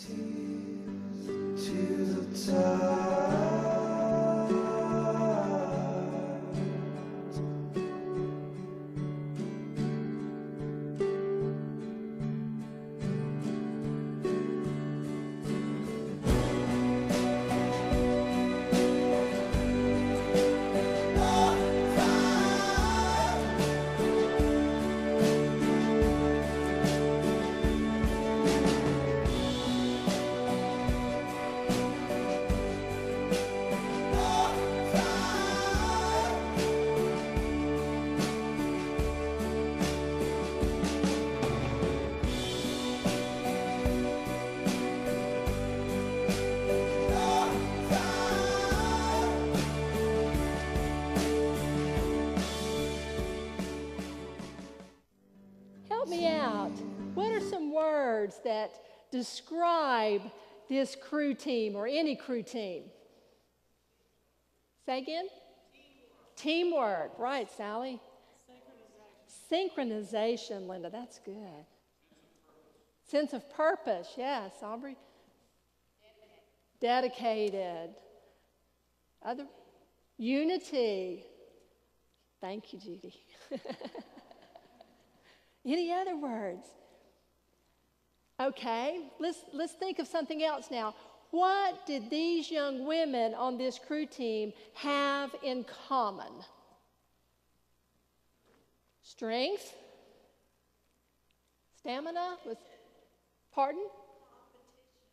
to the top. That describe this crew team or any crew team? Say again? Teamwork. Right, Sally? Synchronization, Linda, that's good. Sense of purpose, yes, Aubrey? Dedicated. Other? Unity. Thank you, Judy. Any other words? Okay, let's think of something else now. What did these young women on this crew team have in common? Strength? Stamina? Pardon?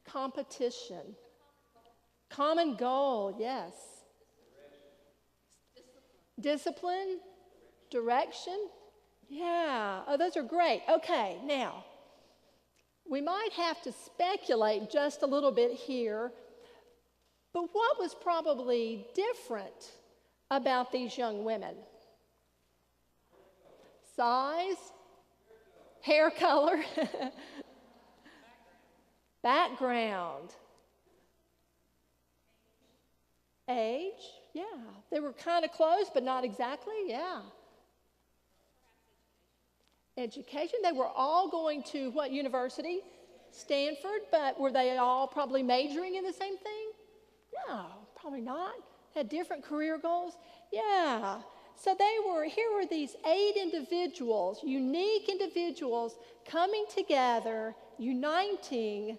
Competition. Common goal, yes. Discipline? Direction? Yeah. Oh, those are great. Okay, now, we might have to speculate just a little bit here, but what was probably different about these young women? Size? Hair color? Background? Age? Yeah. They were kind of close, but not exactly, yeah. Education. They were all going to what university? Stanford, but were they all probably majoring in the same thing? No, probably not. Had different career goals? Yeah. So here were these 8 individuals, unique individuals, coming together, uniting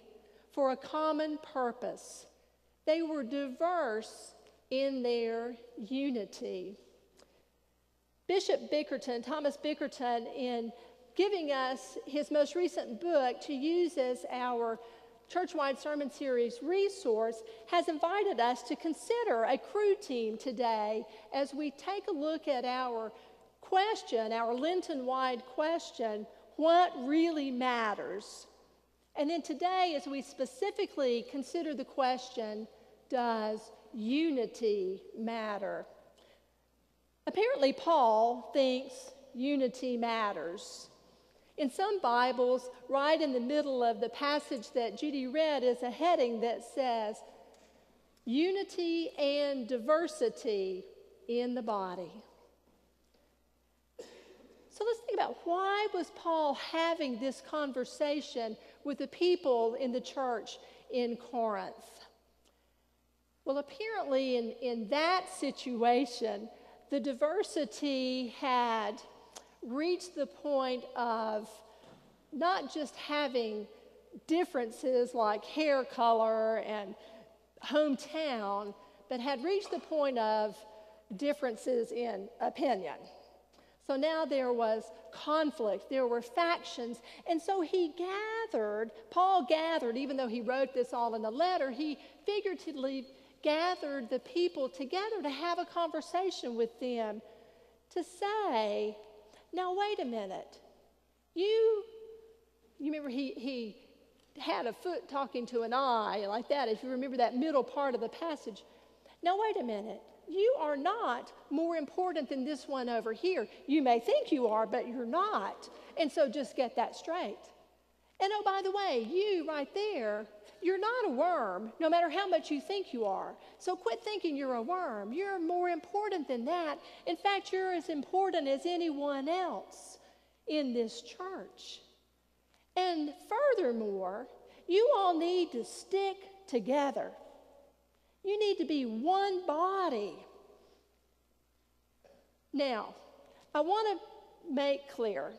for a common purpose. They were diverse in their unity. Bishop Bickerton, Thomas Bickerton, in giving us his most recent book to use as our church-wide sermon series resource, has invited us to consider a crew team today as we take a look at our question, our Lenten-wide question, what really matters? And then today, as we specifically consider the question, does unity matter? Apparently, Paul thinks unity matters. In some Bibles, right in the middle of the passage that Judy read is a heading that says, unity and diversity in the body. So let's think about, why was Paul having this conversation with the people in the church in Corinth? Well, apparently in that situation, the diversity had reached the point of not just having differences like hair color and hometown, but had reached the point of differences in opinion. So now there was conflict, there were factions, and so Paul gathered, even though he wrote this all in a letter, he figuratively gathered the people together to have a conversation with them, to say, now wait a minute, you remember he had a foot talking to an eye like that, if you remember that middle part of the passage. Now wait a minute, you are not more important than this one over here. You may think you are, but you're not. And so just get that straight. And oh, by the way, you right there, you're not a worm, no matter how much you think you are. So quit thinking you're a worm. You're more important than that. In fact, you're as important as anyone else in this church. And furthermore, You all need to stick together. You need to be one body. Now, I want to make clear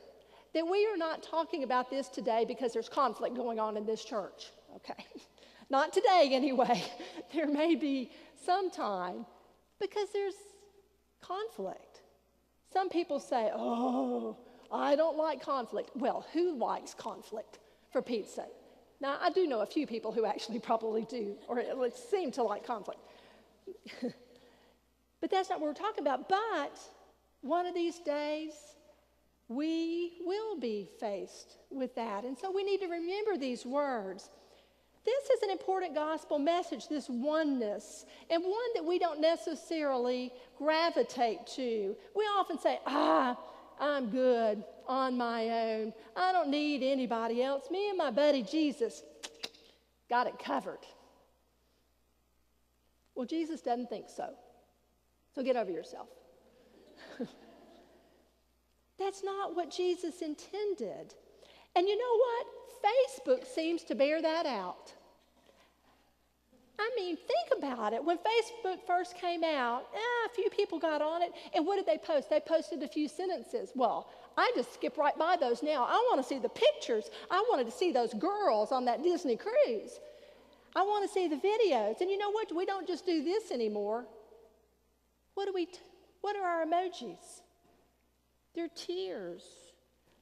that we are not talking about this today because there's conflict going on in this church, okay? Not today, anyway. There may be some time because there's conflict. Some people say, oh, I don't like conflict. Well, who likes conflict, for Pete's sake? Now, I do know a few people who actually probably do, or at least seem to like conflict. But that's not what we're talking about. But one of these days, we will be faced with that. And so we need to remember these words. This is an important gospel message, this oneness, and one that we don't necessarily gravitate to. We often say, I'm good on my own. I don't need anybody else. Me and my buddy Jesus got it covered. Well, Jesus doesn't think so. So get over yourself. That's not what Jesus intended. And you know what? Facebook seems to bear that out. I mean, think about it. When Facebook first came out, a few people got on it, and what did they post? They posted a few sentences. Well, I just skip right by those now. I want to see the pictures. I wanted to see those girls on that Disney cruise. I want to see the videos. And you know what? We don't just do this anymore. What are our emojis? They're tears.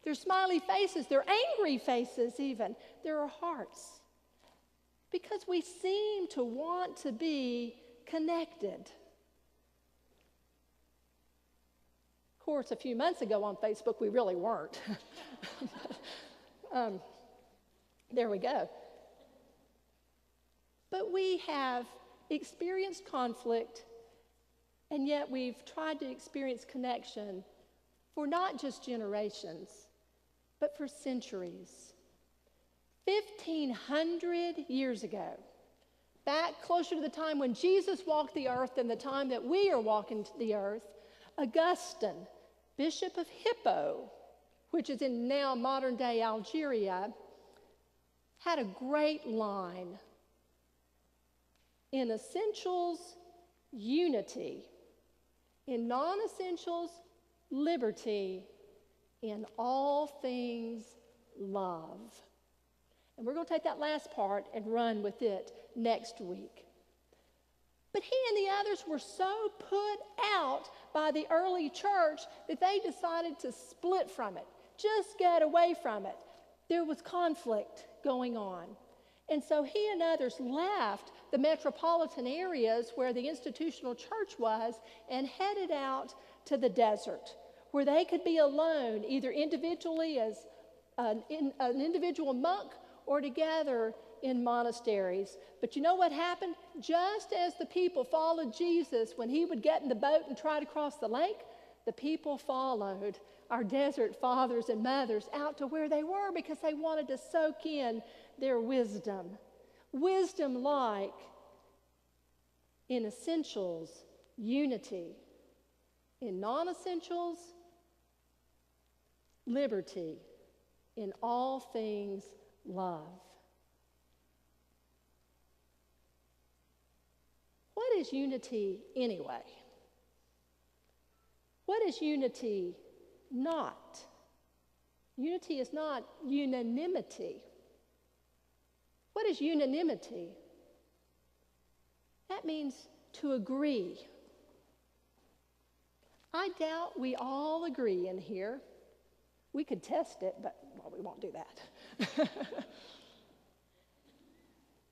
They're smiley faces. They're angry faces even. There are hearts. Because we seem to want to be connected. Of course, a few months ago on Facebook, we really weren't. There we go. But we have experienced conflict, and yet we've tried to experience connection for not just generations, but for centuries. 1,500 years ago, back closer to the time when Jesus walked the earth than the time that we are walking the earth, Augustine, Bishop of Hippo, which is in now modern-day Algeria, had a great line. In essentials, unity. In non-essentials, liberty. In all things, love. And we're going to take that last part and run with it next week. But he and the others were so put out by the early church that they decided to split from it, just get away from it. There was conflict going on. And so he and others left the metropolitan areas where the institutional church was and headed out to the desert, where they could be alone, either individually as an individual monk or together in monasteries. But you know what happened? Just as the people followed Jesus when he would get in the boat and try to cross the lake, the people followed our desert fathers and mothers out to where they were because they wanted to soak in their wisdom. Wisdom like, in essentials, unity. In non-essentials, liberty. In all things, love. What is unity anyway? What is unity not? Unity is not unanimity. What is unanimity? That means to agree. I doubt we all agree in here. We could test it, but well, we won't do that.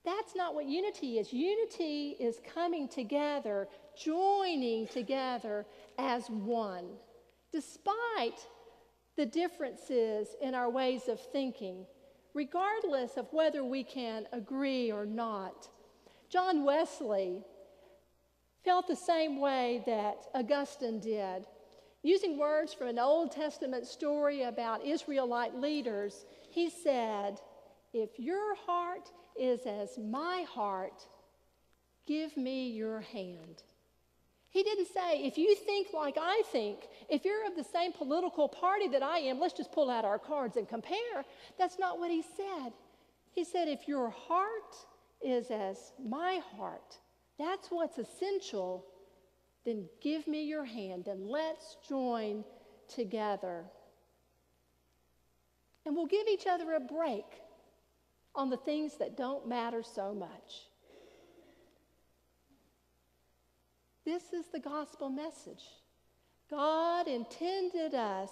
That's not what unity is. Unity is coming together, joining together as one, despite the differences in our ways of thinking, regardless of whether we can agree or not. John Wesley felt the same way that Augustine did. Using words from an Old Testament story about Israelite leaders, he said, "If your heart is as my heart, give me your hand." He didn't say, if you think like I think, if you're of the same political party that I am, let's just pull out our cards and compare. That's not what he said. He said, if your heart is as my heart, that's what's essential, then give me your hand and let's join together. And we'll give each other a break on the things that don't matter so much. This is the gospel message. God intended us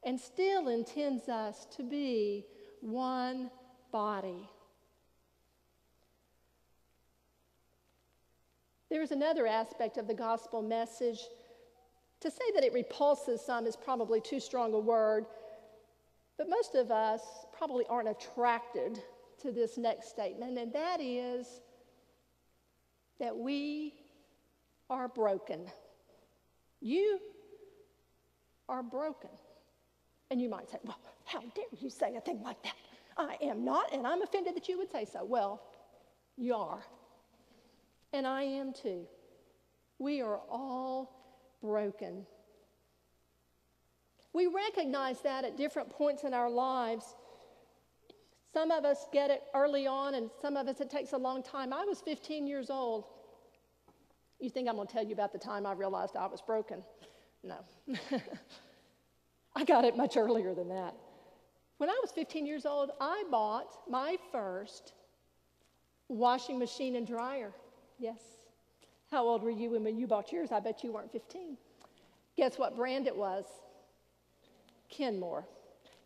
and still intends us to be one body. There's another aspect of the gospel message. To say that it repulses some is probably too strong a word, but most of us probably aren't attracted to this next statement, and that is that we are broken. You are broken. And you might say, well, how dare you say a thing like that? I am not, and I'm offended that you would say so. Well, you are. And I am too. We are all broken. We recognize that at different points in our lives. Some of us get it early on, and some of us it takes a long time. I was 15 years old. You think I'm going to tell you about the time I realized I was broken? No. I got it much earlier than that. When I was 15 years old, I bought my first washing machine and dryer. Yes. How old were you when you bought yours? I bet you weren't 15. Guess what brand it was? Kenmore.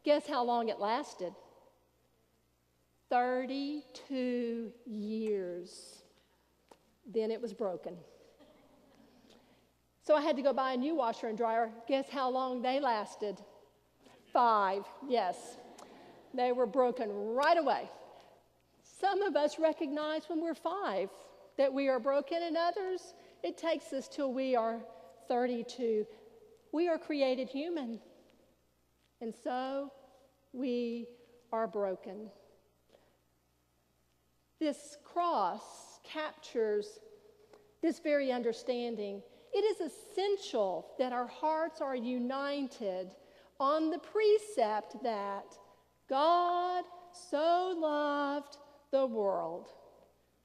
Guess how long it lasted? 32 years. Then it was broken. So I had to go buy a new washer and dryer. Guess how long they lasted? 5. Yes. They were broken right away. Some of us recognize when we're 5 that we are broken, and others, it takes us till we are 32. We are created human, and so we are broken. This cross captures this very understanding. It is essential that our hearts are united on the precept that God so loved the world,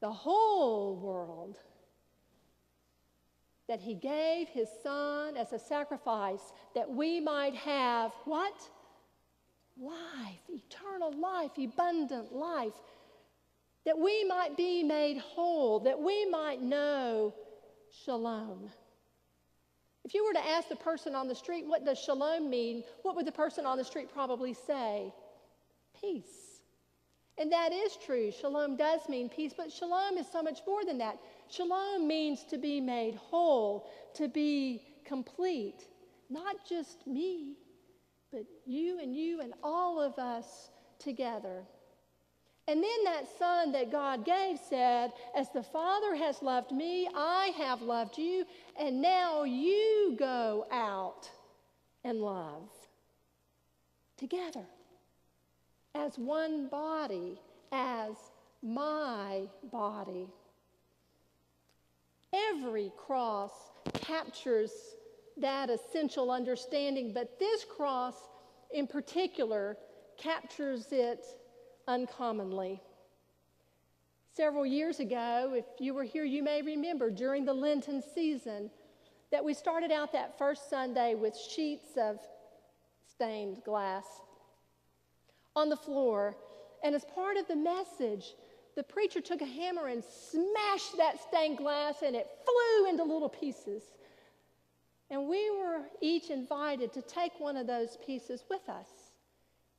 the whole world, that he gave his son as a sacrifice that we might have what? Life, eternal life, abundant life, that we might be made whole, that we might know shalom. If you were to ask the person on the street, what does shalom mean? What would the person on the street probably say? Peace. And that is true. Shalom does mean peace, but shalom is so much more than that. Shalom means to be made whole, to be complete. Not just me, but you and all of us together. And then that son that God gave said, as the Father has loved me, I have loved you, and now you go out and love together as one body, as my body. Every cross captures that essential understanding, but this cross in particular captures it uncommonly. Several years ago, if you were here, you may remember during the Lenten season that we started out that first Sunday with sheets of stained glass on the floor. And as part of the message, the preacher took a hammer and smashed that stained glass, and it flew into little pieces. And we were each invited to take one of those pieces with us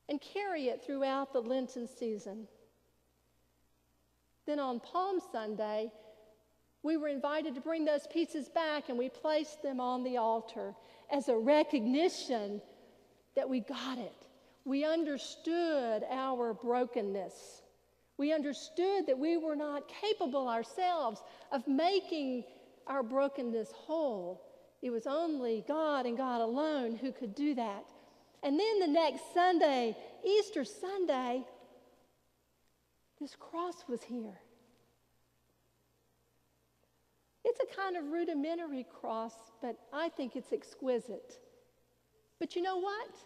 and carry it throughout the Lenten season. Then on Palm Sunday, we were invited to bring those pieces back, and we placed them on the altar as a recognition that we got it. We understood our brokenness. We understood that we were not capable ourselves of making our brokenness whole. It was only God and God alone who could do that. And then the next Sunday, Easter Sunday, this cross was here. It's a kind of rudimentary cross, but I think it's exquisite. But you know what?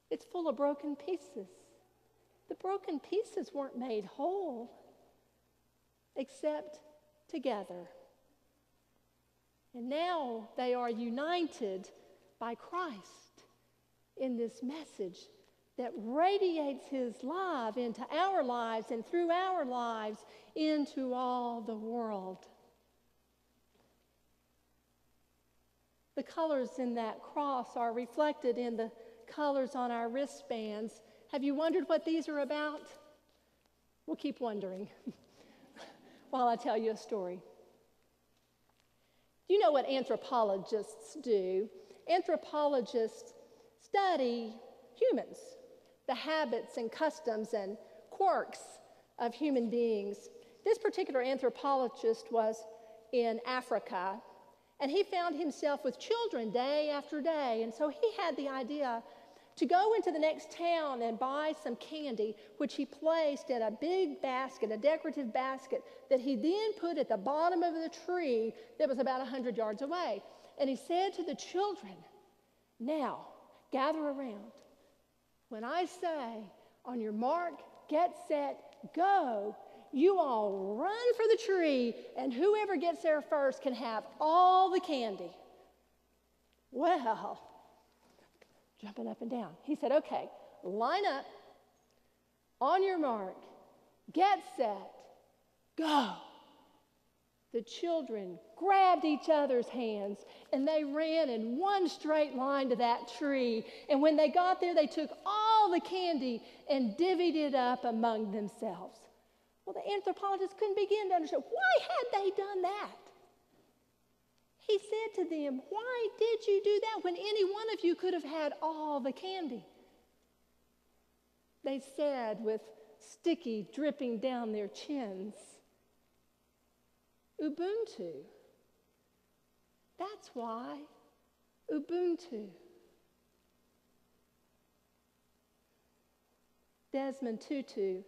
It's full of broken pieces. the broken pieces weren't made whole except together. And now they are united by Christ in this message that radiates his love into our lives and through our lives into all the world. The colors in that cross are reflected in the colors on our wristbands. Have you wondered what these are about? We'll keep wondering while I tell you a story. You know what anthropologists do? Anthropologists study humans, the habits and customs and quirks of human beings. This particular anthropologist was in Africa, and he found himself with children day after day. And so he had the idea to go into the next town and buy some candy, which he placed in a big basket, a decorative basket, that he then put at the bottom of the tree that was about 100 yards away. And he said to the children, "Now, gather around. When I say, on your mark, get set, go, you all run for the tree, and whoever gets there first can have all the candy." Well, jumping up and down, he said, "Okay, line up, on your mark, get set, go." The children grabbed each other's hands, and they ran in one straight line to that tree. And when they got there, they took all the candy and divvied it up among themselves. Well, the anthropologists couldn't begin to understand, why had they done that? He said to them, "Why did you do that when any one of you could have had all the candy?" They said, with sticky dripping down their chins, "Ubuntu. That's why. Ubuntu." Desmond Tutu,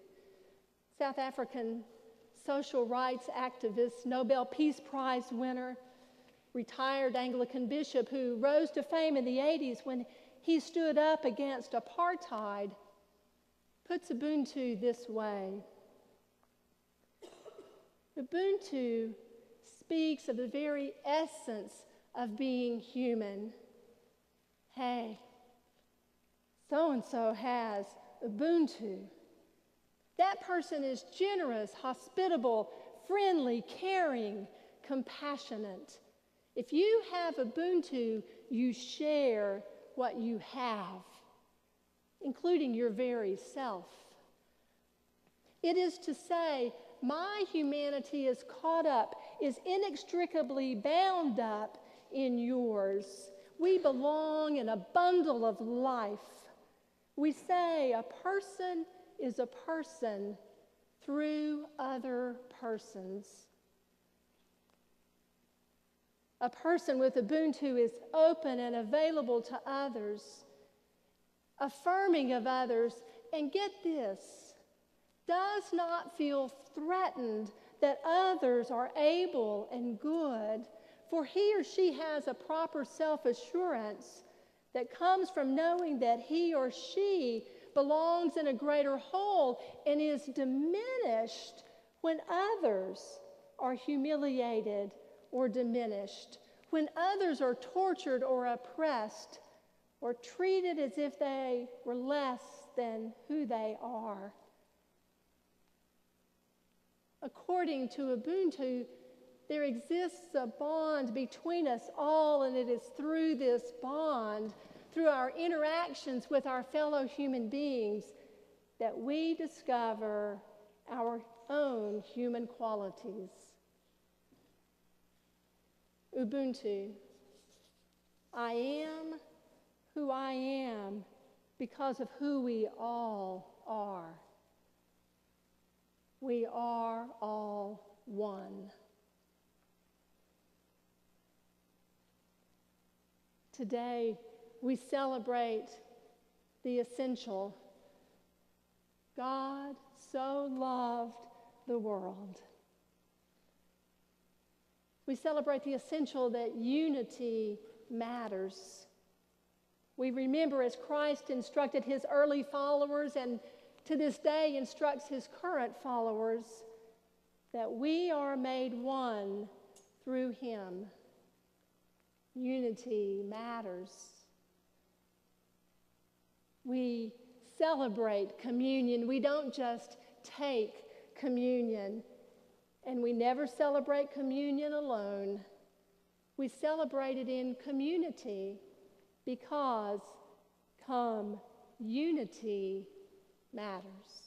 South African social rights activist, Nobel Peace Prize winner, retired Anglican bishop who rose to fame in the 80s when he stood up against apartheid, puts Ubuntu this way. Ubuntu speaks of the very essence of being human. Hey, so-and-so has Ubuntu. That person is generous, hospitable, friendly, caring, compassionate. If you have Ubuntu, you share what you have, including your very self. It is to say, my humanity is caught up, is inextricably bound up in yours. We belong in a bundle of life. We say a person is a person through other persons. A person with Ubuntu is open and available to others, affirming of others, and get this, does not feel threatened that others are able and good, for he or she has a proper self-assurance that comes from knowing that he or she belongs in a greater whole and is diminished when others are humiliated or diminished, when others are tortured or oppressed or treated as if they were less than who they are. According to Ubuntu, there exists a bond between us all, and it is through this bond, through our interactions with our fellow human beings, that we discover our own human qualities. Ubuntu. I am who I am because of who we all are. We are all one. Today, we celebrate the essential. God so loved the world. We celebrate the essential that unity matters. We remember as Christ instructed his early followers and to this day instructs his current followers that we are made one through him. Unity matters. We celebrate communion. We don't just take communion. And we never celebrate communion alone. We celebrate it in community because unity matters.